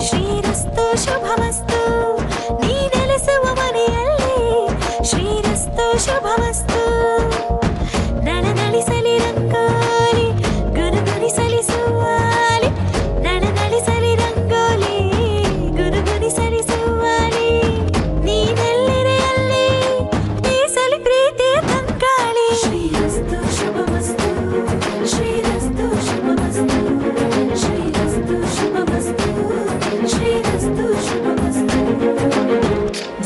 ಶ್ರೀರಸ್ತು ಶುಭಮಸ್ತು ನೀ ನೆಲೆಸುವ ಮನೆಯಲ್ಲಿ ಶ್ರೀರಸ್ತು ಶುಭಮಸ್ತು ನಳನಳಿಸಲಿ ರಂಗೋಲಿ ಗುನುಗುನಿಸಲಿ ಸುವಾಲಿ ನಳನಳಿಸಲಿ ರಂಗೋಲಿ ಗುನುಗುನಿಸಲಿ ಸುವಾಲಿ ನೀನೆಲ್ಲಿದೆ ಅಲ್ಲಿ ಬೀಸಲಿ ಪ್ರೀತಿಯ ತಂಗಾಳಿ ಶ್ರೀರಸ್ತು ಶುಭಮಸ್ತು ಶ್ರೀರಸ್ತು ಶುಭಮಸ್ತು ಶ್ರೀರಸ್ತು ಶುಭಮಸ್ತು ಶ್ರೀರಸ್ತು ಶುಭಮಸ್ತು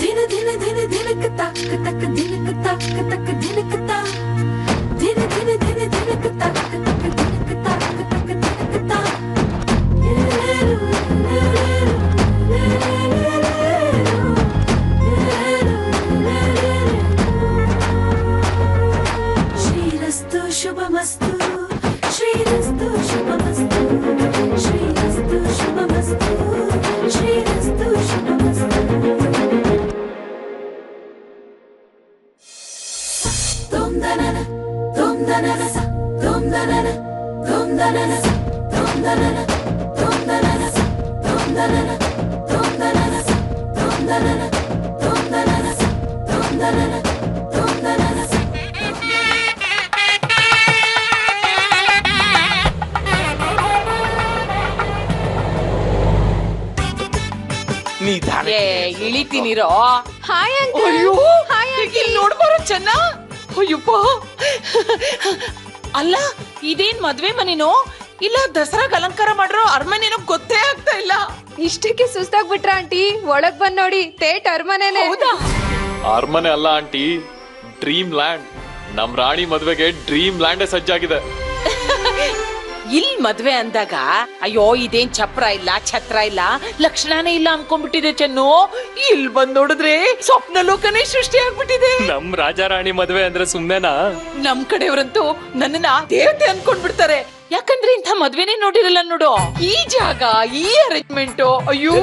ದಿನ ದಿನ ದಿನ ದಿನಕ ತಕ್ಕ ತಕ್ಕ ದಿನಕ ತಕ್ಕ ತಕ್ಕ ದಿನಕ ತಾ ದಿನ ದಿನ ದಿನ ದಿನಕ ತಕ್ಕ ತಕ್ಕ ದಿನಕ ತಕ್ಕ ತಕ್ಕ ದಿನಕ ತಾ ಶ್ರೀರಸ್ತು ಶುಭಮಸ್ತು ಶ್ರೀರಸ್ತು ಶುಭಮಸ್ತು ಶ್ರೀರಸ್ತು ಶುಭಮಸ್ತು ಶ್ರೀರಸ್ತು ಶುಭಮಸ್ತು ತೊಂದನನ ತೊಂದನನ ಸ ತೊಂದನನ ತೊಂದನನ ಸ ತೊಂದನನ ತೊಂದನನ ಸ ತೊಂದನನ ತೊಂದನನ ಸ ತೊಂದನನ ತೊಂದನನ ಸ ತೊಂದನನ ತೊಂದನನ ಸ ಇಳಿತೀನಿರೋ. Hi uncle. ಅಯ್ಯೋ ಹಾಯ್ ಆಂಟಿ. ಇಲ್ಲಿ ನೋಡ್ಬಾರೋ ಚೆನ್ನ. ಅಯ್ಯಪ್ಪ, ಅಲ್ಲ ಇದೇನ್ ಮದ್ವೆ ಮನೆನೋ ಇಲ್ಲ ದಸರಾಗ ಅಲಂಕಾರ ಮಾಡ್ರೋ ಅರಮನೆನೋ ಗೊತ್ತೇ ಆಗ್ತಾ ಇಲ್ಲ. ಇಷ್ಟಕ್ಕೆ ಸುಸ್ತಾಗ್ಬಿಟ್ರ ಆಂಟಿ? ಒಳಗ್ ಬಂದ್ ನೋಡಿ, ತೇಟ್ ಅರಮನೆನೇ. ಹೌದಾ? ಅರಮನೆ ಅಲ್ಲ ಆಂಟಿ, ಡ್ರೀಮ್ ಲ್ಯಾಂಡ್. ನಮ್ ರಾಣಿ ಮದ್ವೆಗೆ ಡ್ರೀಮ್ ಲ್ಯಾಂಡ್ ಸಜ್ಜಾಗಿದೆ. ಇಲ್ ಮದ್ವೆ ಅಂದಾಗ ಅಯ್ಯೋ ಇದೇನ್ ಚಪ್ರ ಇಲ್ಲ ಛತ್ರ ಇಲ್ಲ ಲಕ್ಷಣನೇ ಇಲ್ಲ ಅನ್ಕೊಂಡ್ಬಿಟ್ಟಿದೆ ಚೆನ್ನು. ಇಲ್ ಬಂದ್ ನೋಡಿದ್ರೆ ಸ್ವಪ್ನ ಲೋಕನೇ ಸೃಷ್ಟಿ ಆಗ್ಬಿಟ್ಟಿದೆ. ನಮ್ ರಾಜ ರಾಣಿ ಮದ್ವೆ ಅಂದ್ರೆ ಸುಮ್ನೆನಾ? ನಮ್ ಕಡೆಯವರಂತೂ ನನ್ನನ್ನ ದೇವತೆ ಅನ್ಕೊಂಡ್ಬಿಡ್ತಾರೆ. ಯಾಕಂದ್ರೆ ಇಂಥ ಮದ್ವೆನೇ ನೋಡಿರಲ್ಲ ನೋಡು. ಈ ಜಾಗ, ಈ ಅರೇಂಜ್ಮೆಂಟ್, ಅಯ್ಯೋ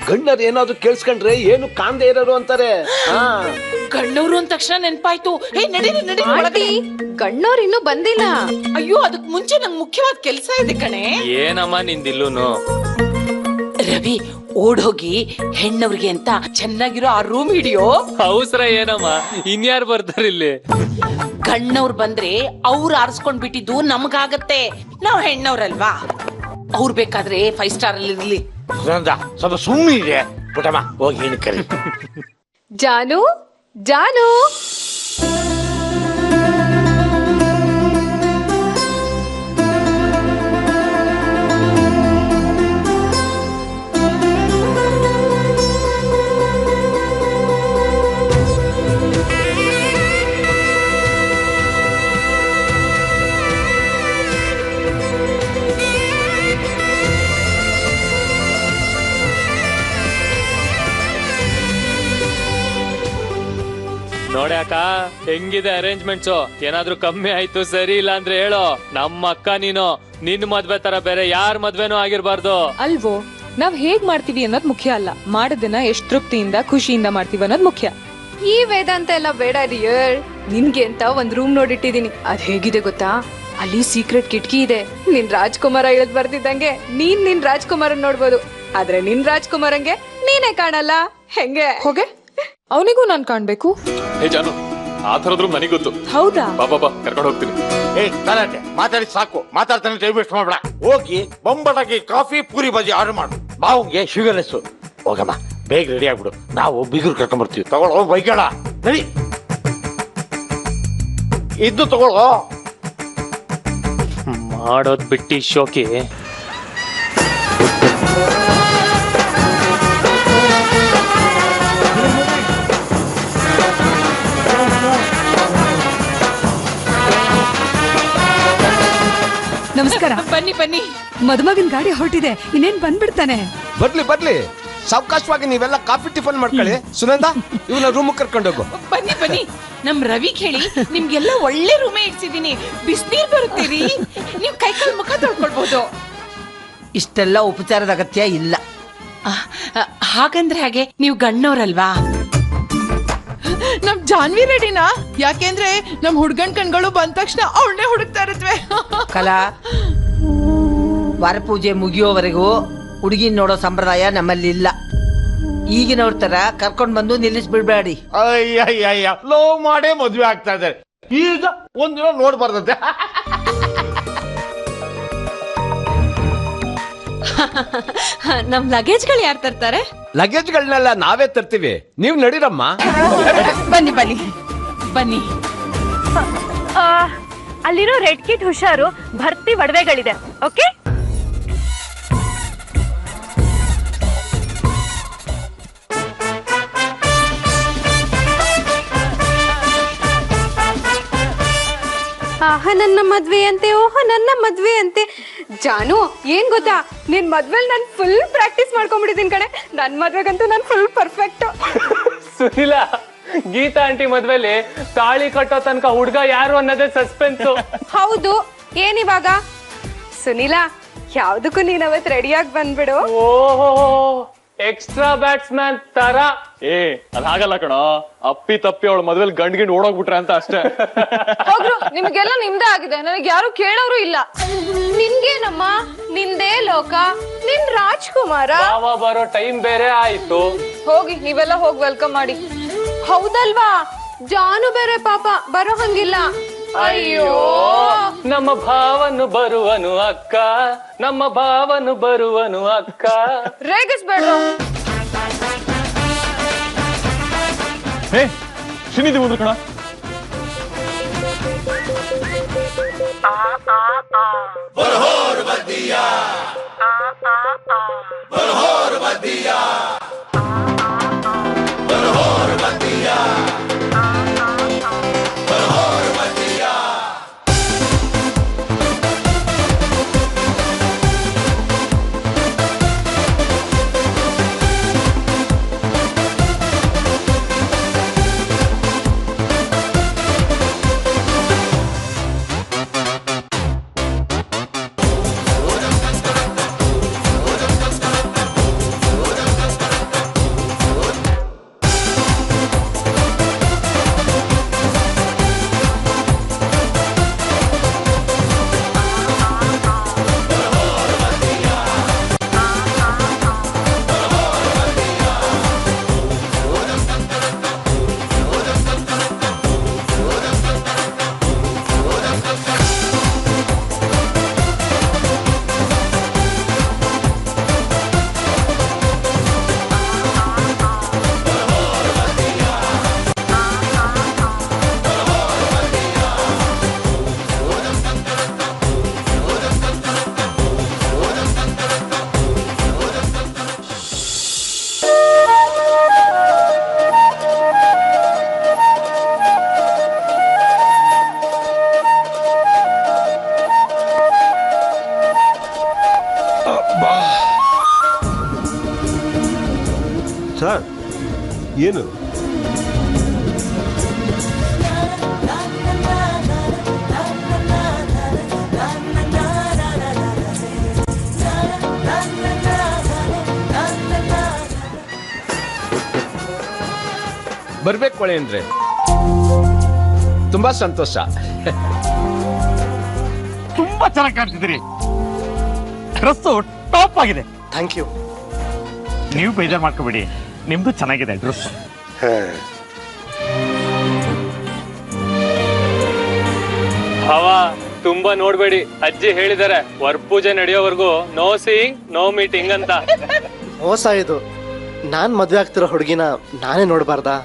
ಗಂಡರ್ ಏನಾದ್ರು ಕೇಳಿಸ್ಕೊಂಡ್ರೆ ಏನು ಕಾಂದೆ ಇರೋರು ಅಂತಾರೆ. ಗಣ್ಣವ್ರು ಅಂದ ತಕ್ಷಣ ನೆನ್ಪಾಯ್ತು. ಹೇ ನಡೀರಿ ನಡೀರಿ ಒಳಗೆ. ಗಣ್ಣವ್ರು ಇನ್ನೂ ಬಂದಿಲ್ಲ. ಅಯ್ಯೋ ಅದಕ್ ಮುಂಚೆ ನಂಗೆ ಮುಖ್ಯವಾದ ಕೆಲ್ಸ ಇದೆ ಕಣೆ. ಏನಮ್ಮ ನಿಂದಿಲ್ಲೂನು? ರವಿ ಓಡೋಗಿ ಹೆಣ್ಣವ್ರಿಗೆ ಅಂತ ಚೆನ್ನಾಗಿರೋ ಆ ರೂಮ್ ಹಿಡಿಯೋ. ಅವಸರ ಏನಮ್ಮ, ಇನ್ಯಾರು ಬರ್ತಾರ ಇಲ್ಲಿ? ಗಣ್ಣವ್ರು ಬಂದ್ರೆ ಅವ್ರು ಆರಿಸ್ಕೊಂಡ್ ಬಿಟ್ಟಿದ್ದು ನಮ್ಗಾಗತ್ತೆ. ನಾವ್ ಹೆಣ್ಣವ್ರಲ್ವಾ, ಅವ್ರು ಬೇಕಾದ್ರೆ 5 ಸ್ಟಾರ್ ಅಲ್ಲಿ ಇರ್ಲಿ. ಸ್ವಲ್ಪ ಸುಮ್ಮನೆ ಇದೆ ಪುಟಮ್ಮ, ಹೋಗಿ ಏನು ಕರಿ. ಜಾನು ಜಾನು ನೋಡಿ ಅಕ್ಕ, ಹೆಂಗಿದೆ ಅರೇಂಜ್ಮೆಂಟ್ಸು? ಏನಾದ್ರೂ ಕಮ್ಮಿ ಆಯ್ತು ಸರಿ ಇಲ್ಲ ಅಂದ್ರೆ ಹೇಳೋ. ನಮ್ಮ ಅಕ್ಕ ನೀನು, ನಿನ್ ಮದ್ವೆ ತರ ಬೇರೆ ಯಾರ ಮದ್ವೆನೂ ಆಗಿರ್ಬಾರ್ದು. ಅಲ್ವೋ, ನಾವ್ ಹೇಗ್ ಮಾಡ್ತೀವಿ ಅನ್ನೋದ್ ಮುಖ್ಯ ಅಲ್ಲ, ಮಾಡೋದನ್ನ ಎಷ್ಟ್ ತೃಪ್ತಿಯಿಂದ ಖುಷಿಯಿಂದ ಮಾಡ್ತೀವಿ ಅನ್ನೋದ್ ಮುಖ್ಯ. ಈ ವೇದಾಂತ ಎಲ್ಲ ಬೇಡ ರಿಯರ್. ನಿನ್ಗೆ ಅಂತ ಒಂದ್ ರೂಮ್ ನೋಡಿಟ್ಟಿದೀನಿ. ಅದ್ ಹೇಗಿದೆ ಗೊತ್ತಾ? ಅಲ್ಲಿ ಸೀಕ್ರೆಟ್ ಕಿಟಕಿ ಇದೆ. ನಿನ್ ರಾಜ್ಕುಮಾರ ಇಳದ್ ಬರ್ತಿದ್ದಂಗೆ ನಿನ್ ರಾಜ್ಕುಮಾರನ್ ನೋಡ್ಬೋದು. ಆದ್ರೆ ನಿನ್ ರಾಜ್ಕುಮಾರಂಗೆ ನೀನೇ ಕಾಣಲ್ಲ. ಹೆಂಗೆ? ಹೋಗೆ, ಅವನಿಗೂ ನಾನ್ ಕಾಣ್ಬೇಕು. ಹೇ ಜಾನು, ಆ ಥರದ್ರು ನನಗೆ ಗೊತ್ತು. ಹೌದಾ? ಬಾಬಾ ಕರ್ಕೊಂಡು ಹೋಗ್ತೀನಿ. ಗಲಾಟೆ ಮಾತಾಡಿ ಸಾಕು, ಮಾತಾಡ್ತಾನೆ ಟೈಮ್ ವೇಸ್ಟ್ ಮಾಡ್ಬೇಡ. ಹೋಗಿ ಬೊಂಬಟಾಗಿ ಕಾಫಿ ಪೂರಿ ಬಜ್ಜಿ ಆರ್ಡರ್ ಮಾಡು. ಬಾವುಗೆ ಶುಗರ್ಲೆಸ್. ಹೋಗಮ್ಮ, ಬೇಗ ರೆಡಿ ಆಗ್ಬಿಡು, ನಾವು ಬಿಗುರು ಕರ್ಕೊಂಡ್ ಬರ್ತೀವಿ. ತಗೊಳ್ಳೋ ಬೈಕೇಳ, ನಡಿ. ಇದ್ದು ತಗೊಳ್ಳೋ. ಮಾಡೋದ್ ಬಿಟ್ಟಿ ಶೋಕಿ. ನಮಸ್ಕಾರ. ಬನ್ನಿ ಬನ್ನಿ. ಮದುಮಗನ್ ಗಾಡಿ ಹೊರಟಿದೆ, ಇನ್ನೇನ್ ಬಂದ್ಬಿಡ್ತಾನೆ. ಬರ್ಲಿ ಸಾವಕಾಶವಾಗಿ ನೀವೆಲ್ಲ ಕಾಫಿ ಟಿಫನ್ ಮಾಡ್ಕೊಳ್ಳಿ. ಸುನಂದ, ಇವನ ರೂಮ್ ಕರ್ಕೊಂಡೋಗು. ಬನ್ನಿ ಬನ್ನಿ, ನಮ್ ರವಿ ಕೇಳಿ ನಿಮ್ಗೆಲ್ಲ ಒಳ್ಳೆ ರೂಮೇ ಇಡ್ಸಿದೀನಿ. ಬಿಸಿನೀರ್ ಬರುತ್ತೀರಿ, ನೀವ್ ಕೈ ಕಾಲ್ ಮುಖ ತೊಳ್ಕೊಳ್ಬಹುದು. ಇಷ್ಟೆಲ್ಲ ಉಪಚಾರದ ಅಗತ್ಯ ಇಲ್ಲ. ಹಾಗಂದ್ರೆ ಹಾಗೆ, ನೀವು ಗಣ್ಣವ್ರಲ್ವಾ? ನಮ್ ಜಾನ್ವಿ ರೆಡಿನಾ? ಯಾಕೆಂದ್ರೆ ನಮ್ ಹುಡ್ಗನ್ ಕಣ್ಗಳು ಬಂದ ತಕ್ಷಣ ಅವಳನ್ನೇ ಹುಡುಕ್ತಾ ಇರುತ್ತವೆ. ಕಲಾ, ವರಪೂಜೆ ಮುಗಿಯೋವರೆಗೂ ಹುಡುಗಿನ ನೋಡೋ ಸಂಪ್ರದಾಯ ನಮ್ಮಲ್ಲಿ ಇಲ್ಲ. ಈಗಿನವ್ರ ತರ ಕರ್ಕೊಂಡ್ ಬಂದು ನಿಲ್ಲಿಸ್ಬಿಡ್ಬೇಡಿ. ಅಯ್ಯ ಲವ್ ಮಾಡೇ ಮದ್ವೆ ಆಗ್ತಾ ಇದ್ದಾರೆ. ಈಗ ಒಂದಿನ ನೋಡ್ಬಾರ್ದಂತೆ. ನಮ್ ಲಗೇಜ್ಗಳು ಯಾರು ತರ್ತಾರೆ? ಲಗೇಜ್ಗಳನ್ನೆಲ್ಲ ನಾವೇ ತರ್ತೀವಿ, ನೀವ್ ನಡೀರಮ್ಮ. ಬನ್ನಿ ಬನ್ನಿ ಬನ್ನಿ. ಅಲ್ಲಿರೋ ರೆಡ್ ಕಿಟ್ ಹುಷಾರು, ಭರ್ತಿ ಒಡವೆಗಳಿದೆ. ಓಕೆ, ಆಹ ನನ್ನ ಮದ್ವೆ ಅಂತೆ, ಓಹೋ ನನ್ನ ಮದ್ವೆ ಅಂತೆ. ಜಾನು, ಏನ್ ಗೊತ್ತಾ, ನಿನ್ ಮದ್ವೆಲ್ ನಾನು ಫುಲ್ ಪ್ರಾಕ್ಟೀಸ್ ಮಾಡ್ಕೊಂಡ್ಬಿಟ್ಟಿದ್ದೀನಿ ಕಣೆ. ನನ್ ಮದ್ವೆಗಂತೂ ನಾನು full perfect. Sunil, Geetha aunty ಮದ್ವೆಲಿ ತಾಳಿ ಕಟ್ಟೋ ತನಕ ಹುಡ್ಗ ಯಾರು ಅನ್ನೋದೇ ಸಸ್ಪೆನ್ಸ್. ಹೌದು, ಏನಿವಾಗ? ಸುನಿಲಾ, ಯಾವ್ದಕ್ಕೂ ನೀನ್ ಅವತ್ ರೆಡಿಯಾಗಿ ಬಂದ್ಬಿಡು. ಓಹೋ, ಎಕ್ಸ್ಟ್ರಾ ಬ್ಯಾಟ್ಸ್ಮನ್ ತರ. ಅದಾಗಲ್ಲ ಕಣೋ, ಅಪ್ಪಿ ತಪ್ಪಿ ಅವಳ ಮದ್ವೆಲಿ ಗಂಡ್ ಓಡೋಗ್ಬಿಟ್ರೆ ಅಂತ ಅಷ್ಟೇ. ಹೋಗ್ರು, ನಿಮ್ಗೆಲ್ಲ ನಿಮ್ದೇ ಆಗಿದೆ, ನನಗೆ ಯಾರು ಕೇಳೋರು ಇಲ್ಲ. ನಿನ್ಗೇನಮ್ಮ, ನಿಂದೇ ಲೋಕ, ನಿನ್ ರಾಜ್ಕುಮಾರ. ಬರೋ ಟೈಮ್ ಬೇರೆ ಆಯ್ತು. ಹೋಗಿ, ನೀವೆಲ್ಲ ಹೋಗಿ ವೆಲ್ಕಮ್ ಮಾಡಿ. ಹೌದಲ್ವಾ? ಜಾನು ಬೇರೆ ಪಾಪ ಬರೋ ಹಂಗಿಲ್ಲ. ಅಯ್ಯೋ, ನಮ್ಮ ಭಾವನು ಬರುವನು ಅಕ್ಕ, ನಮ್ಮ ಭಾವನು ಬರುವನು ಅಕ್ಕ. ರೇಗಿಸ್ಬೇಡ. ಶಿನಿದಿ ಬಂದ್ರು ಕಣ. ಸರ್, ಏನು ಬರ್ಬೇಕು ಕೊಳೆ ಅಂದ್ರೆ? ತುಂಬಾ ಸಂತೋಷ. ತುಂಬಾ ಚೆನ್ನಾಗಿ ಕಾಣ್ತಿದ್ದೀರಿ. ಡ್ರೆಸ್ ಟಾಪ್ ಆಗಿದೆ. Thank you. ನೀವು ಬೇಜಾರು ಮಾಡ್ಕೋಬೇಡಿ, ನಿಮ್ದು ಚೆನ್ನಾಗಿದೆ ಡ್ರೆಸ್. ಹವ ತುಂಬಾ ನೋಡ್ಬೇಡಿ, ಅಜ್ಜಿ ಹೇಳಿದಾರೆ ವರಪೂಜೆ ನಡೆಯೋವರೆಗೂ ನೋ ಸೀಯಿಂಗ್ ನೋ ಮೀಟಿಂಗ್ ಅಂತ. ಮೋಸ ಇದು. ನಾನ್ ಮದ್ವೆ ಆಗ್ತಿರೋ ಹುಡುಗಿನ ನಾನೇ ನೋಡ್ಬಾರ್ದಾ?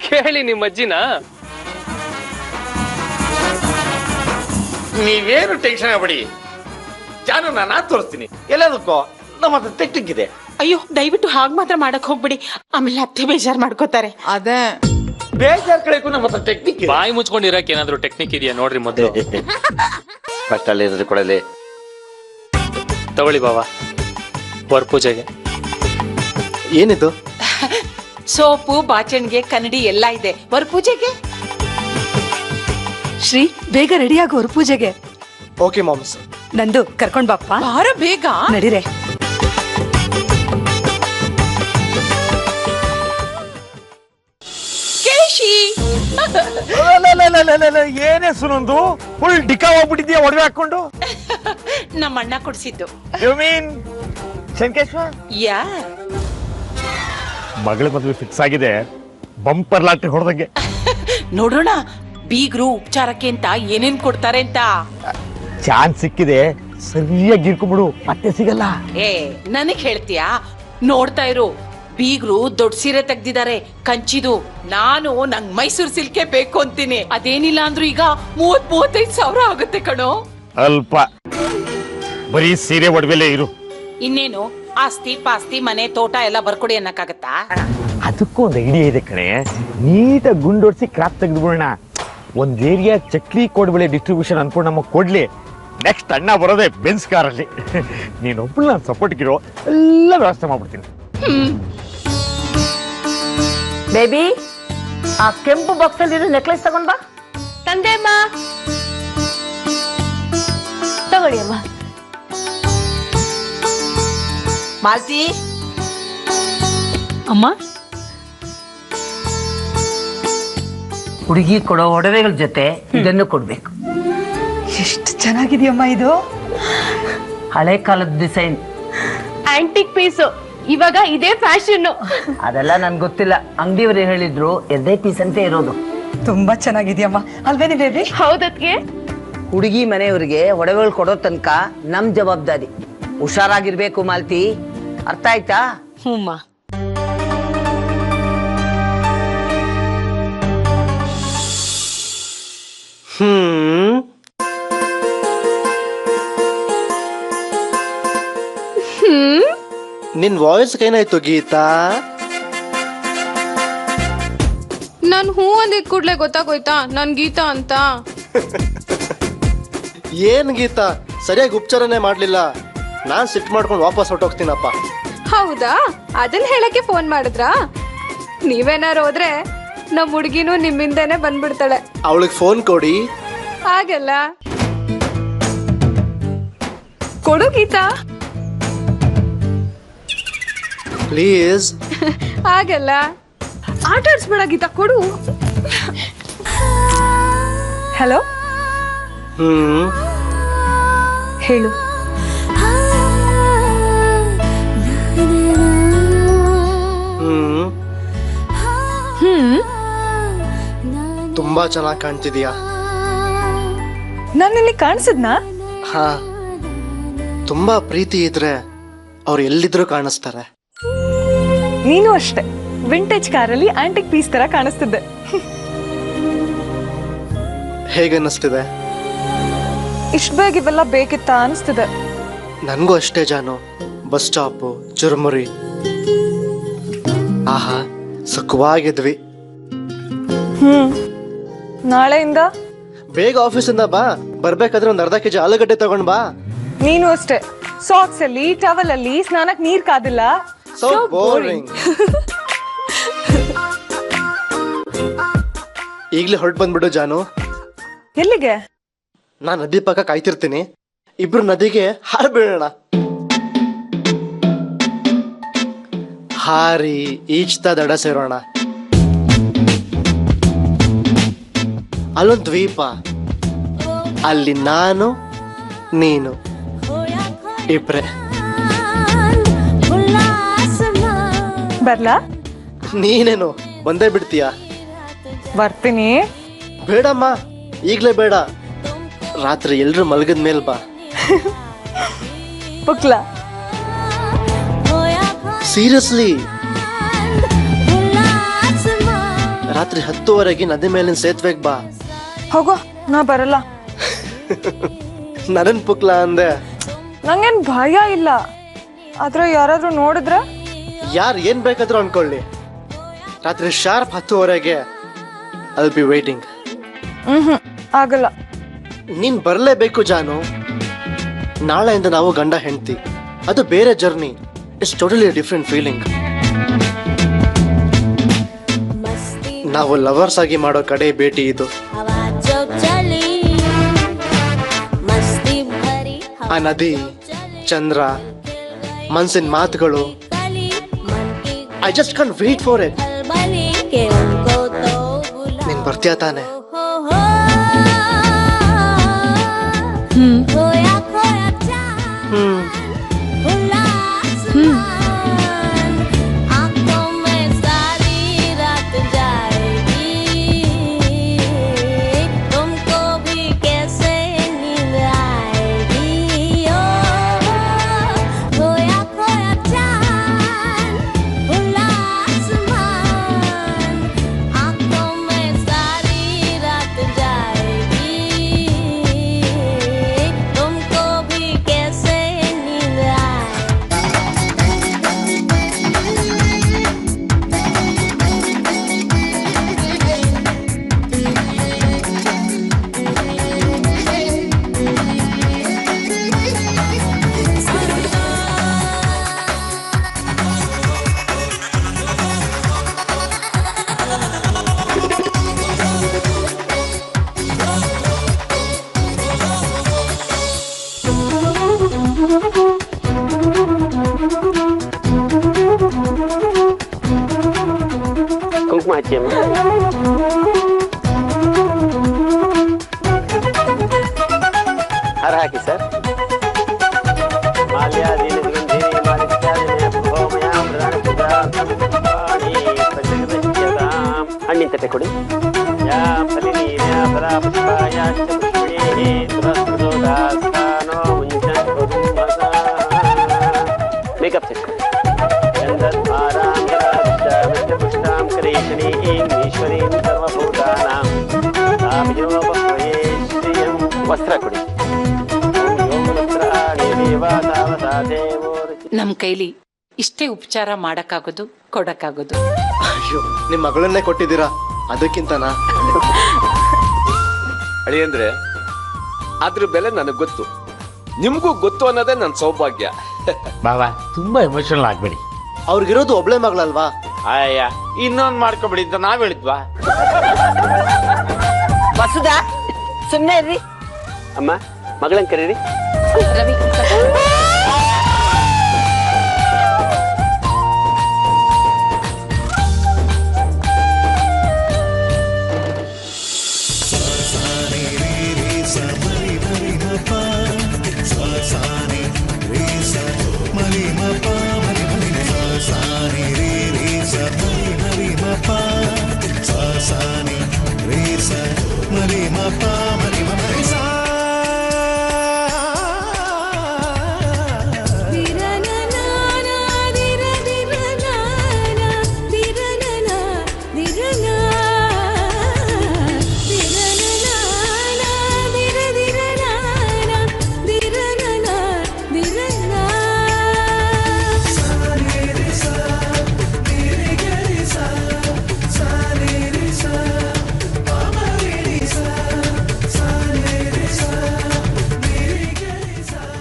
ಕೇಳಿ ನಿಮ್ಮ ಅಜ್ಜಿನ. ನೀವೇನು ಟೆನ್ಷನ್ ಆಗಬೇಡಿ, ಜಾನು ನಾನು ತೋರಿಸ್ತೀನಿ. ಎಲ್ಲದಕ್ಕೋ ನಮ್ಮ ಹತ್ರ ಟೆಕ್ನಿಕ್ ಇದೆ. ಅಯ್ಯೋ, ದಯವಿಟ್ಟು ಹಾಗೆ ಮಾತ್ರ ಮಾಡಕ್ ಹೋಗ್ಬಿಡಿ, ಆಮೇಲೆ ಅತ್ತೆ ಬೇಜಾರ್ ಮಾಡ್ಕೋತಾರೆ. ಅದೇ ಬೇಜಾರ್ ಕಡೆಗೂ ನಮ್ಮ ಹತ್ರ ಟೆಕ್ನಿಕ್ ಇದೆ. ಬಾಯಿ ಮುಚ್ಕೊಂಡಿರಕ್ಕೆ ಏನಾದ್ರು ಟೆಕ್ನಿಕ್ ಇದೆಯಾ ನೋಡ್ರಿ ಮೊದಲು. ಫಸ್ಟ್ ಅಲ್ಲಿ ಏನಾದ್ರು ಕೊಡಲಿ. ತಗೊಳ್ಳಿ ಬಾವ, ವರಪೂಜೆಗೆ. ಏನಿದು? ಸೋಪು, ಬಾಚಣಿಗೆ, ಕನ್ನಡಿ ಎಲ್ಲ ಇದೆ. ವರಪೂಜೆಗೆ ಶ್ರೀ ಬೇಗ ರೆಡಿ ಆಗೋ ಪೂಜೆಗೆ. Okay moms. ನಂದು ಕರ್ಕೊಂಡ್ ಬಾಪ್ಪ. ಬಾರ ಬೇಗ ನಡೀರೆ. ಕೇಶಿ ಏನೇ ಸುನಂದು ಫುಲ್ ಡಿಕಾ ಹೋಗ್ಬಿಟ್ಟಿದ್ಯಾ ಒಡವೆ ಹಾಕೊಂಡು. ನಮ್ಮ ಅಣ್ಣ ಕೊಡ್ಸಿದ್ದು. You mean Sankeshwar? ಯಾ, ಮಗಳ ಮದುವೆ ಫಿಕ್ಸ್ ಆಗಿದೆ, ಬಂಪರ್ ಲಾಟ್ರಿ ಹೊಡೆದಂಗೆ. ನೋಡೋಣ ಬೀಗ್ರು ಉಪಚಾರಕ್ಕೆ ಅಂತ ಏನೇನ್ ಕೊಡ್ತಾರೆ ಅಂತ. ಚಾನ್ಸ್ ಸಿಕ್ಕಿದೆ, ಸರಿಯಾಗಿ ಇರ್ಕೊಂಬಿಡು, ಮತ್ತೆ ಸಿಗಲ್ಲ. ಏ ನನಗ್ ಹೇಳ್ತೀಯಾ? ನೋಡ್ತಾ ಇರು, ಬೀಗ್ರು ದೊಡ್ಡ ಸೀರೆ ತೆಗ್ದಿದ್ದಾರೆ ಕಂಚಿದು. ನಾನು ನಂಗ್ ಮೈಸೂರು ಸಿಲ್ಕೆ ಬೇಕು ಅಂತೀನಿ. ಅದೇನಿಲ್ಲ ಅಂದ್ರೂ ಈಗ 30-35 ಸಾವಿರ ಆಗುತ್ತೆ ಕಣೋ. ಅಲ್ಪ ಬರೀ ಸೀರೆ ಒಡವೆಲೇ ಇರು. ಇನ್ನೇನು ಆಸ್ತಿ ಪಾಸ್ತಿ ಮನೆ ತೋಟ ಎಲ್ಲ ಬರ್ಕೊಡಿ ಅನ್ನಕ್ಕಾಗತ್ತಾ? ಅದಕ್ಕೂ ಒಂದು ಐಡಿಯಾ ಇದೆ ಕಣೆ. ನೀಟಾಗಿ ಗುಂಡೋಡ್ಸಿ ಕ್ರಾಪ್ ತೆಗೆದ್ಬಿಡೋಣ. ಒಂದ್ ಏರಿಯಾ ಚಕ್ಲಿ ಕೋಡ್ಬಳೆ ಡಿಸ್ಟ್ರಿಬ್ಯೂಷನ್ ಅನ್ಕೊಂಡು ನಮಗ್ ಕೊಡ್ಲಿ. ನೆಕ್ಸ್ಟ್ ಅಣ್ಣ ಬರೋದೇ ಬೆನ್ಸ್ ಕಾರಲ್ಲಿ. ನೀನೊಬ್ಬಳು ನಾನು ಸಪೋರ್ಟ್ಗಿರೋ ಎಲ್ಲ ವ್ಯವಸ್ಥೆ ಮಾಡ್ಬಿಡ್ತೀನಿ. ಬೇಬಿ, ಆ ಕೆಂಪು ಬಾಕ್ಸ್ ಅಲ್ಲಿ ನೆಕ್ಲೆಸ್ ತಗೊಂಡ್ ಬಾ. ತಂದೆ ಅಮ್ಮ, ತಗೊಳ್ಳಿ ಅಮ್ಮ. ಮಾಲ್ತಿ, ಅಮ್ಮ, ಹುಡುಗಿ ಕೊಡೋ ಒಡವೆಗಳ ಜೊತೆ ಇದನ್ನು ಕೊಡ್ಬೇಕು. ಎಷ್ಟು ಚೆನ್ನಾಗಿದೆಯಮ್ಮ ಇದು. ಹಳೆ ಕಾಲದ ಡಿಸೈನ್, ಆಂಟಿಕ್ ಪೀಸು. ಇವಾಗ ಇದೇ ಫ್ಯಾಷನ್. ಅದೆಲ್ಲ ನನ್ಗೆ ಗೊತ್ತಿಲ್ಲ, ಅಂಗಡಿಯವರು ಹೇಳಿದ್ರು ಎದೆ ಪೀಸ್ ಅಂತ ಇರೋದು. ತುಂಬಾ ಚೆನ್ನಾಗಿದೆಯಮ್ಮ ಅಲ್ವೇನಿ ಬೇಬಿ? ಹೌದತ್ಗೆ. ಹುಡುಗಿ ಮನೆಯವ್ರಿಗೆ ಒಡವೆಗಳು ಕೊಡೋ ತನಕ ನಮ್ ಜವಾಬ್ದಾರಿ. ಹುಷಾರಾಗಿರ್ಬೇಕು ಮಾಲ್ತಿ, ಅರ್ಥ ಆಯ್ತಾ? ಹ್ಞೂಮ್ಮ. ನಿನ್ ವಾಯ್ಸ್ ಏನಾಯ್ತು ಗೀತಾ? ನಾನ್ ಹೂ ಅಂದಿದ್ ಕೂಡ್ಲೆ ಗೊತ್ತಾಗೋಯ್ತಾ ನನ್ ಗೀತಾ ಅಂತ? ಏನ್ ಗೀತಾ, ಸರಿಯಾಗಿ ಉಪಚಾರನೆ ಮಾಡ್ಲಿಲ್ಲ. ನಾನ್ ಸಿಟ್ ಮಾಡ್ಕೊಂಡು ವಾಪಸ್ ಹೊರಟೋಗ್ತೀನಪ್ಪ. ಹೌದಾ? ಅದನ್ನ ಹೇಳಕ್ಕೆ ಫೋನ್ ಮಾಡಿದ್ರಾ? ನೀವೇನಾರು ಹೋದ್ರೆ ನಮ್ ಹುಡ್ಗಿನೂ ನಿಮ್ಮಿಂದನೇ ಬಂದ್ಬಿಡ್ತಾಳೆ. ಅವಳಿಗೆ ಫೋನ್ ಕೊಡಿ. ಹಾಗಲ್ಲ, ಕೊಡು ಗೀತಾ. ಪ್ಲೀಸ್. ಹಾಗಲ್ಲ, ಆಟ ಆಡ್ಸ್ಬೇಡ ಗೀತಾ, ಕೊಡು. ಹಲೋ, ಹೇಳು. ತುಂಬಾ ಚೆನ್ನಾಗಿ ಕಾಣ್ತಿದೀಯಾ. ನಾನಿಲ್ಲಿ ಕಾಣಿಸಿದ್ನಾ? ಹಾ, ತುಂಬಾ ಪ್ರೀತಿ ಇದ್ರೆ ಅವ್ರು ಎಲ್ಲಿದ್ರು ಕಾಣಿಸ್ತಾರೆ. ನೀನು ಅಷ್ಟೇ, ವಿಂಟೇಜ್ ಕಾರಲ್ಲಿ ಆಂಟಿಕ್ ಪೀಸ್ ತರ ಕಾಣಿಸ್ತಿದ್ದೆ. ಹೇಗನ್ನಿಸ್ತಿದೆ? ಇಷ್ಟ ಬೇಗ ಇವೆಲ್ಲ ಬೇಕಿತ್ತಾ ಅನಿಸ್ತಿದೆ. ನನ್ಗೂ ಅಷ್ಟೇ ಜಾನು. ಬಸ್ ಸ್ಟಾಪು, ಚುರುಮುರಿ, ಆಹಾ ಸುಖವಾಗಿದ್ವಿ. ನಾಳೆಯಿಂದ ಬೇಗ ಆಫೀಸಿಂದ ಬಾ. ಬರ್ಬೇಕಾದ್ರೆ ಒಂದ್ ಅರ್ಧ ಕೆಜಿ ಆಲೂಗಡ್ಡೆ ತಗೊಂಡ್ ಬಾ. ನೀನು ಅಷ್ಟೇ, ಸಾಕ್ಸ್ ಅಲ್ಲಿ ಟವಲ್ ಅಲ್ಲಿ ಸ್ನಾನಕ್ ನೀರ್ ಕಾದಿಲ್ಲ. So boring. ಈಗ್ಲೇ ಹೊರಟು ಬಂದ್ಬಿಡು ಜಾನು. ಎಲ್ಲಿಗೆ? ನಾನ್ ನದಿ ಪಕ್ಕ ಕಾಯ್ತಿರ್ತೀನಿ. ಇಬ್ರು ನದಿಗೆ ಹಾರಿ ಬೀಳೋಣ. ಹಾರಿ ಈಜ್ತಾ ದಡ ಸೇರೋಣ. ಅಲ್ಲೊಂದು ದ್ವೀಪ, ಅಲ್ಲಿ ನಾನು ನೀನು ಇಬ್ರೆ. ಬರ್ಲಾ? ನೀನೇನು ಬಂದೇ ಬಿಡ್ತೀಯಾ? ಬರ್ತೀನಿ. ಬೇಡಮ್ಮ, ಈಗ್ಲೇ ಬೇಡ. ರಾತ್ರಿ ಎಲ್ರು ಮಲಗದ ಮೇಲ್ ಬಾ. ಬುಕ್ಲಾ? ಸೀರಿಯಸ್ಲಿ, ರಾತ್ರಿ 10:00 ನದಿ ಮೇಲಿನ ಸೇತುವೆಗೆ ಬಾ. ಹೋಗೋ, ನಾ ಬರಲ್ಲ. ನರನ್ ಪುಕ್ಲ ಅಂದೆ. ನಂಗೇನ್ ಭಯ ಇಲ್ಲ, ಆದ್ರೆ ಯಾರಾದ್ರೂ ನೋಡಿದ್ರೆ? ಯಾರು ಏನ್ ಬೇಕಾದ್ರೂ ಅನ್ಕೊಳ್ಳಿ, ರಾತ್ರಿ ಶಾರ್ಪ್ 10:00 ಐ ಬಿ ವೇಟಿಂಗ್. ಆಗಲ್ಲ. ನೀನ್ ಬರ್ಲೇಬೇಕು ಜಾನು. ನಾಳೆಯಿಂದ ನಾವು ಗಂಡ ಹೆಂಡತಿ. ಅದು ಬೇರೆ journey. It's totally different feeling. ನಾವು ಲವರ್ಸ್ ಆಗಿ ಮಾಡೋ ಕಡೆ ಭೇಟಿ ಇದು. ಆ ನದಿ, ಚಂದ್ರ, ಮನ್ಸಿನ ಮಾತುಗಳು. I just can't wait for it. ನಿನ್ ಬರ್ತೀಯಾ ತಾನೆ? ಕುಂಕುಮ ಹಚ್ಚಿ ಅಮ್ಮ. ಹಾರ ಹಾಕಿ ಸರ್. ಹಣ್ಣಿನ ತಟ್ಟೆ ಕೊಡಿ. ಮೇಕಪ್ ಸೆಟ್ ವಸ್ತ್ರ ಕೊಡಿ. ನಮ್ ಕೈಲಿ ಇಷ್ಟೇ ಉಪಚಾರ ಮಾಡಕ್ಕಾಗೋದು, ಕೊಡಕ್ಕಾಗೋದು. ಅಯ್ಯೋ, ನಿಮ್ ಮಗಳನ್ನೇ ಕೊಟ್ಟಿದ್ದೀರಾ, ಅದಕ್ಕಿಂತನಾ? ಅಳಿ ಅಂದ್ರೆ ಅದ್ರ ಬೆಲೆ ನನಗ್ ಗೊತ್ತು, ನಿಮ್ಗೂ ಗೊತ್ತು ಅನ್ನೋದೇ ನನ್ನ ಸೌಭಾಗ್ಯ. ಬಾಬಾ ತುಂಬಾ ಎಮೋಷನಲ್ ಆಗ್ಬೇಡಿ. ಅವ್ರಿಗಿರೋದು ಒಬ್ಳೆ ಮಗಳಲ್ವಾ? ಅಯ್ಯ, ಇನ್ನೊಂದ್ ಮಾಡ್ಕೊಬೇಡಿ ಅಂತ ನಾವ್ ಹೇಳಿದ್ವಾ? ವಸುದಾ, ಸುಮ್ನೆ ಇರ್ರಿ. ಅಮ್ಮ, ಮಗಳನ್ನ ಕರೀರಿ. ರವಿ,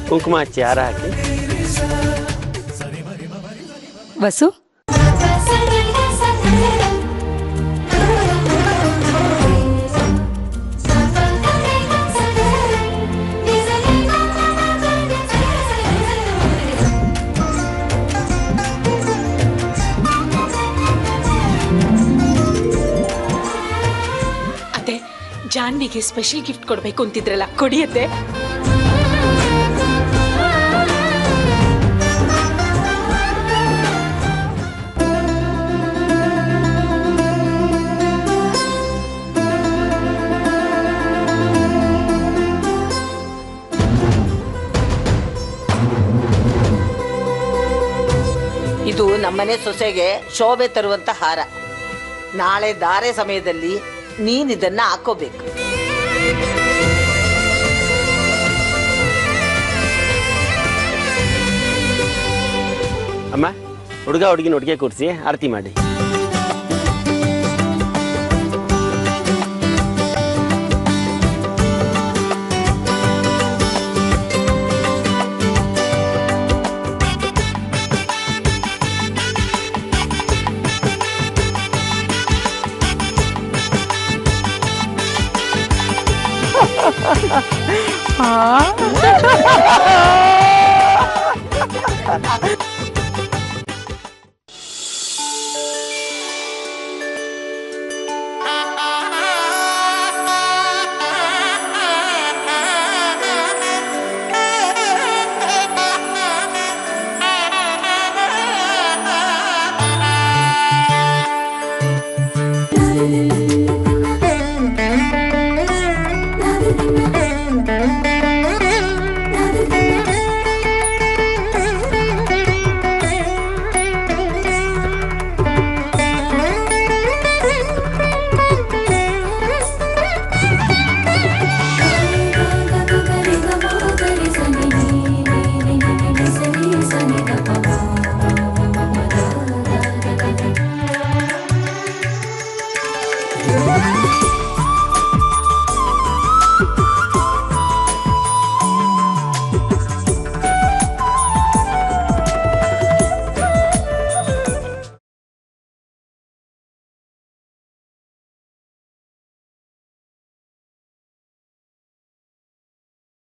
ಕುಂಕುಮ ಹಚ್ಚಿ ಹಾರ ಹಾಕಿ. ವಸು, ಅದೇ ಜಾನ್ವಿಗೆ ಸ್ಪೆಷಲ್ ಗಿಫ್ಟ್ ಕೊಡ್ಬೇಕು ಅಂತಿದ್ರಲ್ಲ, ಕೊಡಿಯತ್ತೆ. ಇದು ನಮ್ಮನೆ ಸೊಸೆಗೆ ಶೋಭೆ ತರುವಂತ ಹಾರ. ನಾಳೆ ಧಾರೆ ಸಮಯದಲ್ಲಿ ನೀನ್ ಇದನ್ನ ಹಾಕೋಬೇಕು. ಅಮ್ಮ, ಹುಡುಗ ಹುಡುಗಿನ ಒಟ್ಟಿಗೆ ಕೂರಿಸಿ ಆರತಿ ಮಾಡಿ.